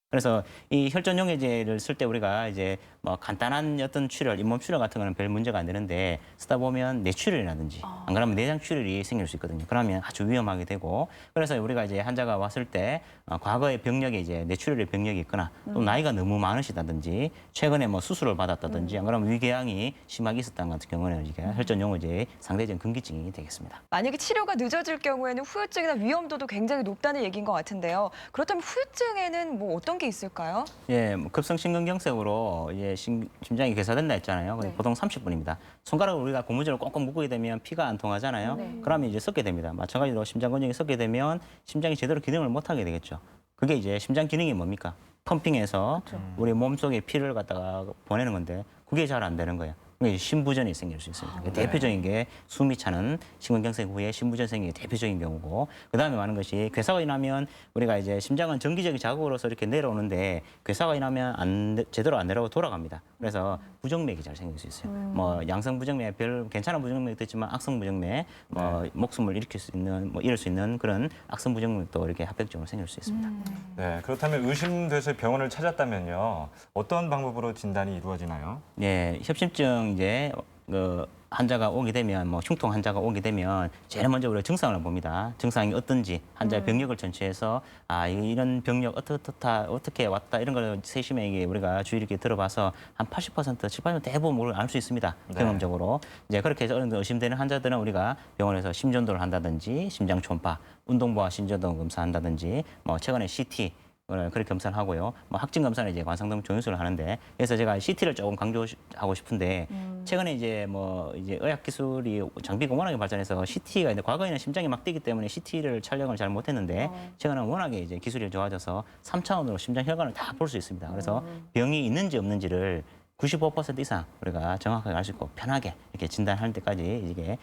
Speaker 9: 그래서 이 혈전 용해제를 쓸 때 우리가 이제 뭐 간단한 어떤 출혈, 잇몸 출혈 같은 거는 별 문제가 안 되는데 쓰다 보면 뇌출혈이라든지 안 그러면 내장 출혈이 생길 수 있거든요. 그러면 아주 위험하게 되고 그래서 우리가 이제 환자가 왔을 때 과거의 병력이 이제 뇌출혈의 병력이 있거나 또 나이가 너무 많으시다든지 최근에 뭐 수술을 받았다든지 안 그러면 위궤양이 심하게 있었다는 같은 경우는 이게 혈전 용해제의 상대적인 금기증이 되겠습니다.
Speaker 3: 만약에 치료가 늦어질 경우에는 후유증이나 위험도도 굉장히 높다는 얘기인 것 같은데요. 그렇다면 후유증에는 뭐 어떤 게 있을까요?
Speaker 9: 예, 뭐 급성심근경색으로 이제 심장이 괴사된다 했잖아요.
Speaker 2: 네.
Speaker 9: 보통 30분입니다. 손가락을 우리가 고무줄을 꽁꽁 묶게 되면 피가 안 통하잖아요.
Speaker 2: 네.
Speaker 9: 그러면 이제 썩게 됩니다. 마찬가지로 심장 근육이 썩게 되면 심장이 제대로 기능을 못 하게 되겠죠. 그게 이제 심장 기능이 뭡니까? 펌핑해서 우리 몸속에 피를 갖다가 보내는 건데 그게 잘 안 되는 거예요. 그러니까 심부전이 생길 수 있습니다. 대표적인 게 숨이 차는 심근경색 후에 심부전 생기는 게 대표적인 경우고 그다음에 많은 것이 괴사가 일어나면 우리가 이제 심장은 정기적인 자극으로서 이렇게 내려오는데 괴사가 일어나면 제대로 안 내려오고 돌아갑니다. 그래서 부정맥이 잘 생길 수 있어요. 뭐 양성 부정맥 별 괜찮은 부정맥도 있지만 악성 부정맥 뭐 목숨을 일으킬 수 있는 뭐 이럴 수 있는 그런 악성 부정맥도 이렇게 합병증으로 생길 수 있습니다.
Speaker 1: 네, 그렇다면 의심돼서 병원을 찾았다면요, 어떤 방법으로 진단이 이루어지나요?
Speaker 9: 예, 협심증 이제 그 환자가 오게 되면 뭐 흉통 환자가 오게 되면 제일 먼저 우리가 증상을 봅니다. 증상이 어떤지 환자의 병력을 전체해서 이런 병력 어떻게 왔다 이런 걸 세심하게 우리가 주의 깊게 들어봐서 한 80%, 70% 대부분 알 수 있습니다.
Speaker 1: 네.
Speaker 9: 경험적으로 이제 그렇게 해서 의심되는 환자들은 우리가 병원에서 심전도를 한다든지 심장 초음파, 운동부와 심전도 검사한다든지 뭐 최근에 CT 그렇게 검사를 하고요. 뭐 확진 검사는 이제 관상동 조연수를 하는데 그래서 제가 CT를 조금 강조하고 싶은데 최근에 이제 뭐 이제 의학 기술이 장비가 워낙에 발전해서 CT가 있는데 과거에는 심장이 막 뛰기 때문에 CT를 촬영을 잘 못했는데 최근에는 워낙에 이제 기술이 좋아져서 3차원으로 심장 혈관을 다 볼 수 있습니다. 그래서 병이 있는지 없는지를 95% 이상 우리가 정확하게 알 수 있고 편하게 이렇게 진단할 때까지 이게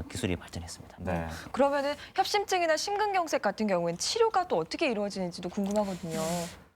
Speaker 9: 기술이 발전했습니다.
Speaker 1: 네.
Speaker 3: 그러면은 협심증이나 심근경색 같은 경우에는 치료가 또 어떻게 이루어지는지도 궁금하거든요.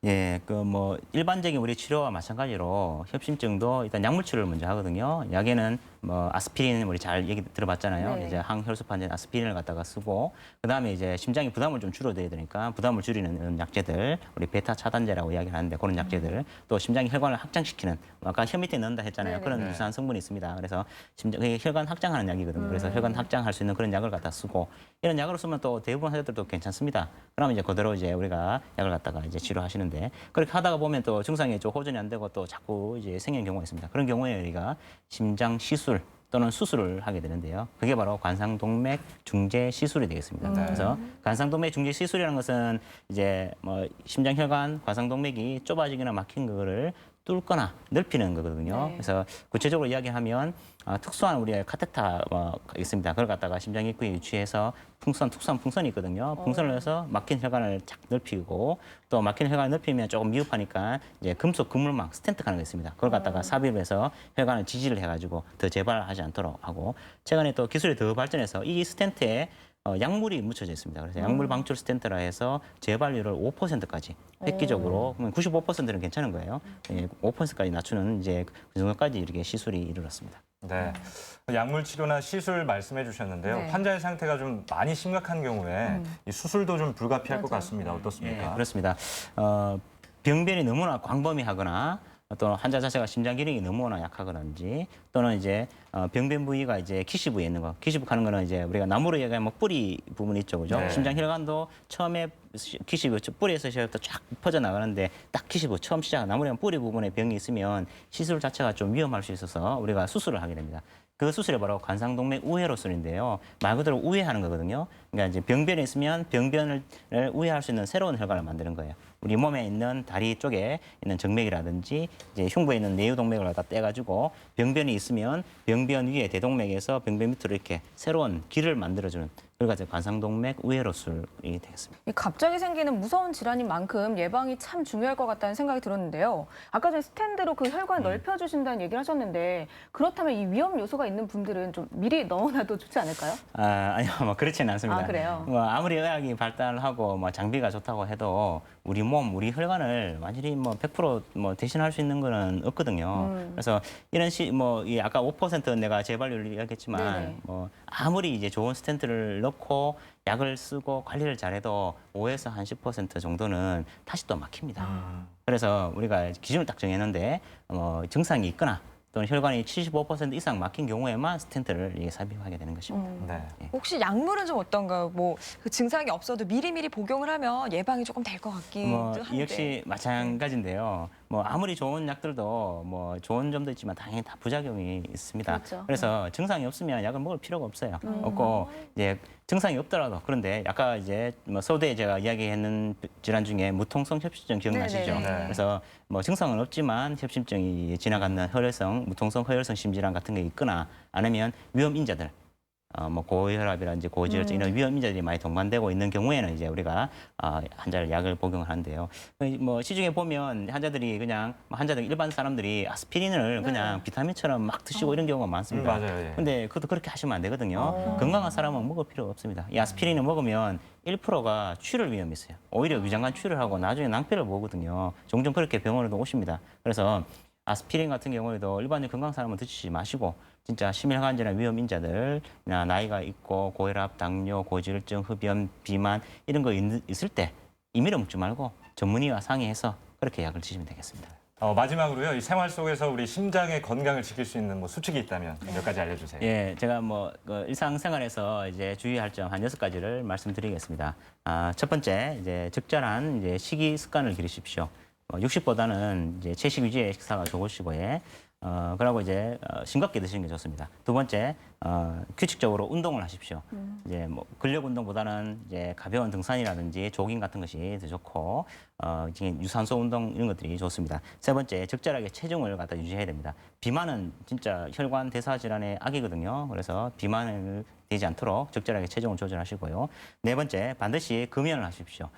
Speaker 9: 예, 그 뭐 일반적인 우리 치료와 마찬가지로 협심증도 일단 약물 치료를 먼저 하거든요. 약에는 뭐 아스피린 우리 잘 얘기 들어봤잖아요.
Speaker 2: 네.
Speaker 9: 이제 항혈소판제 아스피린을 갖다가 쓰고 그다음에 이제 심장이 부담을 좀 줄여야 되니까 부담을 줄이는 약제들 우리 베타 차단제라고 이야기를 하는데 그런 약제들 또 심장의 혈관을 확장시키는 아까 혀 밑에 넣는다 했잖아요.
Speaker 2: 네네.
Speaker 9: 그런 유사한 성분이 있습니다. 그래서 심장의 혈관 확장하는 약이거든요. 그래서 혈관 확장할 수 있는 그런 약을 갖다 쓰고 이런 약을 쓰면 또 대부분 환자들도 괜찮습니다. 그러면 이제 그대로 이제 우리가 약을 갖다가 이제 치료하시는데 그렇게 하다가 보면 또 증상이 좀 호전이 안 되고 또 자꾸 이제 생기는 경우가 있습니다. 그런 경우에 우리가 심장 시술 또는 수술을 하게 되는데요. 그게 바로 관상동맥 중재 시술이 되겠습니다. 그래서 관상동맥 중재 시술이라는 것은 이제 뭐 심장혈관, 관상동맥이 좁아지거나 막힌 거를 뚫거나 넓히는 거거든요.
Speaker 2: 네.
Speaker 9: 그래서 구체적으로 이야기하면 특수한 우리의 카테터 있습니다. 그걸 갖다가 심장 입구에 위치해서 특수한 풍선이 있거든요. 풍선을 해서 막힌 혈관을 착 넓히고 또 막힌 혈관을 넓히면 조금 미흡하니까 이제 금속 그물망 스텐트 가는 거 있습니다. 그걸 갖다가 삽입해서 혈관을 지지를 해가지고 더 재발하지 않도록 하고 최근에 또 기술이 더 발전해서 이 스텐트에 약물이 묻혀져 있습니다. 그래서 약물 방출 스텐트라 해서 재발률을 5%까지 획기적으로 그러면 95%는 괜찮은 거예요. 5%까지 낮추는 이제 그 정도까지 이렇게 시술이 이르렀습니다.
Speaker 1: 네. 약물 치료나 시술 말씀해 주셨는데요.
Speaker 2: 네.
Speaker 1: 환자의 상태가 좀 많이 심각한 경우에 이 수술도 좀 불가피할 것
Speaker 2: 맞아요.
Speaker 1: 같습니다. 어떻습니까?
Speaker 9: 예, 그렇습니다. 병변이 너무나 광범위하거나 또는 환자 자체가 심장 기능이 너무나 약하거나든지 또는 이제 병변 부위가 이제 기시 부위에 있는 거. 기시 부위 하는 거는 이제 우리가 나무로 얘기하면 뿌리 부분이 있죠, 그죠?
Speaker 1: 네.
Speaker 9: 심장 혈관도 처음에 기시 부위 뿌리에서 시작부터 쫙 퍼져 나가는데 딱 기시 부위 처음 시작 나무로 하면 뿌리 부분에 병이 있으면 시술 자체가 좀 위험할 수 있어서 우리가 수술을 하게 됩니다. 그 수술이 바로 관상동맥 우회로술인데요. 말 그대로 우회하는 거거든요. 그러니까 이제 병변이 있으면 병변을 우회할 수 있는 새로운 혈관을 만드는 거예요. 우리 몸에 있는 다리 쪽에 있는 정맥이라든지 이제 흉부에 있는 내유동맥을 갖다 떼가지고 병변이 있으면 병변 위에 대동맥에서 병변 밑으로 이렇게 새로운 길을 만들어주는 그걸 가지고 관상동맥 우회로술이 되겠습니다.
Speaker 2: 이 갑자기 생기는 무서운 질환인 만큼 예방이 참 중요할 것 같다는 생각이 들었는데요. 아까 전에 스탠드로 그 혈관 넓혀주신다는 얘기를 하셨는데 그렇다면 이 위험 요소가 있는 분들은 좀 미리 넣어놔도 좋지 않을까요?
Speaker 9: 아니요, 뭐 그렇지는 않습니다.
Speaker 2: 아, 그래요?
Speaker 9: 뭐 아무리 의학이 발달하고 뭐 장비가 좋다고 해도 우리 몸, 우리 혈관을 완전히 뭐 100% 대신할 수 있는 거는 없거든요. 그래서 이런 이 아까 5% 내가 재발률을 이야기했지만
Speaker 2: 네네.
Speaker 9: 뭐 아무리 이제 좋은 스텐트를 넣고 약을 쓰고 관리를 잘해도 5에서 한 10% 정도는 다시 또 막힙니다. 그래서 우리가 기준을 딱 정했는데 증상이 있거나 또는 혈관이 75% 이상 막힌 경우에만 스텐트를 삽입하게 되는 것입니다.
Speaker 1: 네.
Speaker 3: 혹시 약물은 좀 어떤가요? 뭐 그 증상이 없어도 미리미리 복용을 하면 예방이 조금 될 것 같기도 한데.
Speaker 9: 역시 마찬가지인데요. 아무리 좋은 약들도 좋은 점도 있지만 당연히 다 부작용이 있습니다.
Speaker 2: 그렇죠.
Speaker 9: 그래서 증상이 없으면 약을 먹을 필요가 없어요. 없고 이제 증상이 없더라도 그런데 아까 이제 서두에 제가 이야기했는 질환 중에 무통성 협심증 기억나시죠?
Speaker 2: 네네.
Speaker 9: 그래서 증상은 없지만 협심증이 지나가는 무통성 허혈성 심질환 같은 게 있거나 아니면 위험 인자들 고혈압이라든지 고지혈증 이런 위험 인자들이 많이 동반되고 있는 경우에는 이제 우리가 환자를 약을 복용을 하는데요. 시중에 보면 환자들이 그냥 환자들 일반 사람들이 아스피린을 그냥 비타민처럼 막 드시고 이런 경우가 많습니다.
Speaker 1: 맞아요. 예.
Speaker 9: 근데 그것도 그렇게 하시면 안 되거든요. 건강한 사람은 먹을 필요가 없습니다. 이 아스피린을 먹으면 1%가 출혈 위험이 있어요. 오히려 위장관 출혈하고 나중에 낭패를 보거든요. 종종 그렇게 병원에도 오십니다. 그래서 아스피린 같은 경우에도 일반적인 건강한 사람은 드시지 마시고 진짜 심혈관 질환 위험 인자들, 나이가 있고 고혈압, 당뇨, 고지혈증, 흡연, 비만 이런 거 있을 때 임의로 먹지 말고 전문의와 상의해서 그렇게 약을 드시면 되겠습니다.
Speaker 1: 마지막으로요. 이 생활 속에서 우리 심장의 건강을 지킬 수 있는 수칙이 있다면 몇 가지 알려주세요.
Speaker 9: 예, 제가 그 일상생활에서 이제 주의할 점 한 6가지를 말씀드리겠습니다. 첫 번째, 이제 적절한 이제 식이 습관을 기르십시오. 60보다는 이제 채식 위주의 식사가 좋으시고, 그러고 이제 싱겁게 드시는 게 좋습니다. 두 번째, 규칙적으로 운동을 하십시오. 이제 근력 운동보다는 이제 가벼운 등산이라든지 조깅 같은 것이 더 좋고, 이제 유산소 운동 이런 것들이 좋습니다. 세 번째, 적절하게 체중을 갖다 유지해야 됩니다. 비만은 진짜 혈관 대사 질환의 악이거든요. 그래서 비만을 되지 않도록 적절하게 체중을 조절하시고요. 네 번째, 반드시 금연을 하십시오.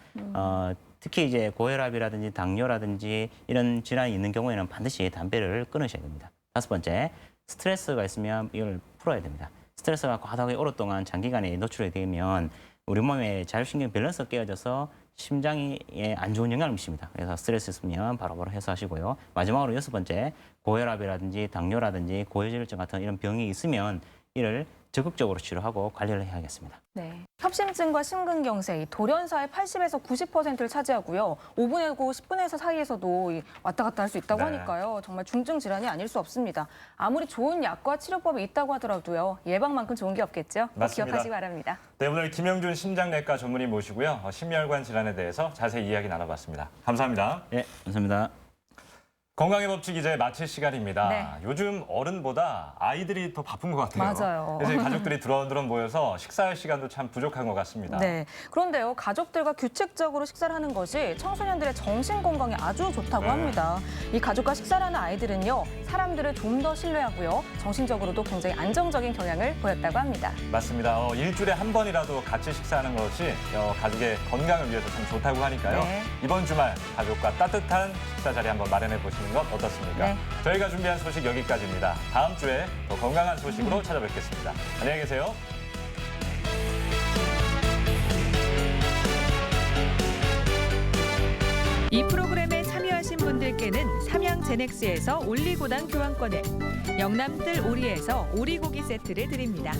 Speaker 9: 특히 이제 고혈압이라든지 당뇨라든지 이런 질환이 있는 경우에는 반드시 담배를 끊으셔야 됩니다. 다섯 번째, 스트레스가 있으면 이걸 풀어야 됩니다. 스트레스가 과다하게 오랫동안 장기간에 노출이 되면 우리 몸의 자율신경 밸런스가 깨어져서 심장에 안 좋은 영향을 미칩니다. 그래서 스트레스 있으면 바로바로 해소하시고요. 마지막으로 여섯 번째, 고혈압이라든지 당뇨라든지 고지혈증 같은 이런 병이 있으면 이를 적극적으로 치료하고 관리를 해야겠습니다.
Speaker 2: 네. 협심증과 심근경색, 이 돌연사의 80에서 90%를 차지하고요. 5분에서 10분에서 사이에서도 왔다 갔다 할 수 있다고
Speaker 1: 네.
Speaker 2: 하니까요. 정말 중증 질환이 아닐 수 없습니다. 아무리 좋은 약과 치료법이 있다고 하더라도요. 예방만큼 좋은 게 없겠죠? 꼭
Speaker 1: 맞습니다.
Speaker 2: 기억하시기 바랍니다.
Speaker 1: 네, 오늘 김영준 심장내과 전문의 모시고요. 심혈관 질환에 대해서 자세히 이야기 나눠봤습니다. 감사합니다.
Speaker 9: 네, 감사합니다.
Speaker 1: 건강의 법칙 이제 마칠 시간입니다.
Speaker 2: 네.
Speaker 1: 요즘 어른보다 아이들이 더 바쁜 것 같아요.
Speaker 2: 맞아요.
Speaker 1: 그래서 가족들이 드런드런 모여서 식사할 시간도 참 부족한 것 같습니다.
Speaker 2: 네. 그런데요, 가족들과 규칙적으로 식사를 하는 것이 청소년들의 정신 건강에 아주 좋다고
Speaker 1: 네.
Speaker 2: 합니다. 이 가족과 식사를 하는 아이들은요, 사람들을 좀 더 신뢰하고요, 정신적으로도 굉장히 안정적인 경향을 보였다고 합니다.
Speaker 1: 맞습니다. 일주일에 한 번이라도 같이 식사하는 것이 가족의 건강을 위해서 참 좋다고 하니까요.
Speaker 2: 네.
Speaker 1: 이번 주말 가족과 따뜻한 식사 자리 한번 마련해 보시는 건 어떻습니까?
Speaker 2: 네.
Speaker 1: 저희가 준비한 소식 여기까지입니다. 다음 주에 더 건강한 소식으로 찾아뵙겠습니다. 안녕히 계세요.
Speaker 8: 이 프로그램에 참여하신 분들께는 삼양제넥스에서 올리고당 교환권을, 영남뜰 오리에서 오리고기 세트를 드립니다.